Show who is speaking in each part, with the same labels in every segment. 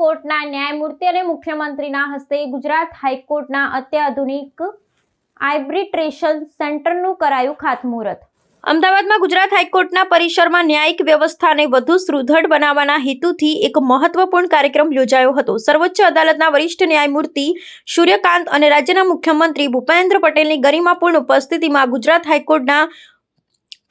Speaker 1: કોર્ટના ન્યાયમૂર્તિ અને મુખ્યમંત્રીના હસ્તે ગુજરાત હાઈકોર્ટના અત્યાધુનિક આર્બિટ્રેશન સેન્ટરનું કરાયું ખાતમુહૂર્ત। અમદાવાદમાં ગુજરાત હાઈકોર્ટના પરિસરમાં ન્યાયિક વ્યવસ્થાને વધુ સુદૃઢ બનાવવાના હેતુથી એક મહત્વપૂર્ણ કાર્યક્રમ યોજાયો હતો। સર્વોચ્ચ અદાલતના વરિષ્ઠ ન્યાયમૂર્તિ સૂર્યકાંત અને રાજ્યના મુખ્યમંત્રી ભૂપેન્દ્ર પટેલની ગરિમાપૂર્ણ ઉપસ્થિતિમાં ગુજરાત હાઈકોર્ટના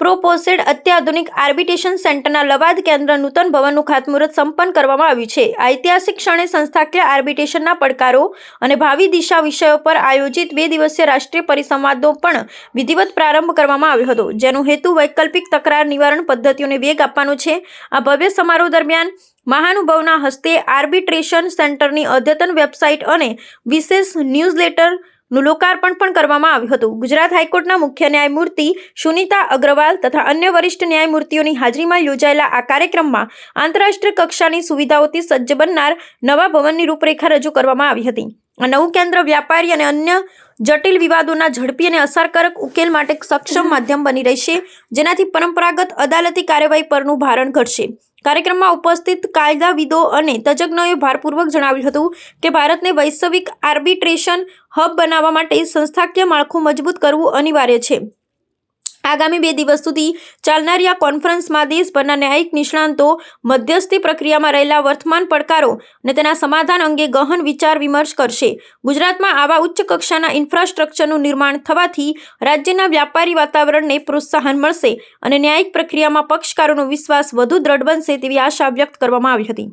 Speaker 1: પ્રોપોઝેડ અત્યાધુનિક આર્બિટ્રેશન સેન્ટરના લવાદ કેન્દ્ર નૂતન ભવનનું ખાતમુહૂર્ત સંપન્ન કરવામાં આવ્યું છે। આ ઐતિહાસિક ક્ષણે સંસ્થાકીય આર્બિટ્રેશનના પડકારો અને ભાવિ દિશા વિષયો પર આયોજિત 2 દિવસીય રાષ્ટ્રીય પરિસંવાદનો પણ વિધિવત પ્રારંભ કરવામાં આવ્યો હતો, જેનો હેતુ વૈકલ્પિક તકરાર નિવારણ પદ્ધતિઓને વેગ આપવાનો છે। આ ભવ્ય સમારોહ દરમિયાન મહાનુભાવોના હસ્તે આર્બિટ્રેશન સેન્ટરની અદ્યતન વેબસાઇટ અને વિશેષ ન્યૂઝલેટરનું લોકાર્પણ પણ કરવામાં આવ્યું હતું। ગુજરાત હાઈકોર્ટના મુખ્ય ન્યાયમૂર્તિ સુનીતા અગ્રવાલ તથા અન્ય વરિષ્ઠ ન્યાયમૂર્તિઓની હાજરીમાં યોજાયેલા આ કાર્યક્રમમાં આંતરરાષ્ટ્રીય કક્ષાની સુવિધાઓથી સજ્જ બનનાર નવા ભવનની રૂપરેખા રજૂ કરવામાં આવી હતી। આ નવું કેન્દ્ર વ્યાપારી અને અન્ય જટિલ વિવાદોના ઝડપી અને અસરકારક ઉકેલ માટે સક્ષમ માધ્યમ બની રહેશે, જેનાથી પરંપરાગત અદાલતી કાર્યવાહી પરનું ભારણ ઘટશે। કાર્યક્રમમાં ઉપસ્થિત કાયદાવિદો અને તજજ્ઞોએ ભારપૂર્વક જણાવ્યું હતું કે ભારતને વૈશ્વિક આર્બિટ્રેશન હબ બનાવવા માટે સંસ્થાકીય માળખું મજબૂત કરવું અનિવાર્ય છે। આગામી 2 દિવસ સુધી ચાલનારી આ કોન્ફરન્સમાં દેશભરના ન્યાયિક નિષ્ણાતો મધ્યસ્થી પ્રક્રિયામાં રહેલા વર્તમાન પડકારો અને તેના સમાધાન અંગે ગહન વિચાર વિમર્શ કરશે। ગુજરાતમાં આવા ઉચ્ચ કક્ષાના ઇન્ફ્રાસ્ટ્રક્ચરનું નિર્માણ થવાથી રાજ્યના વ્યાપારી વાતાવરણને પ્રોત્સાહન મળશે અને ન્યાયિક પ્રક્રિયામાં પક્ષકારોનો વિશ્વાસ વધુ દ્રઢ બનશે તેવી આશા વ્યક્ત કરવામાં આવી હતી।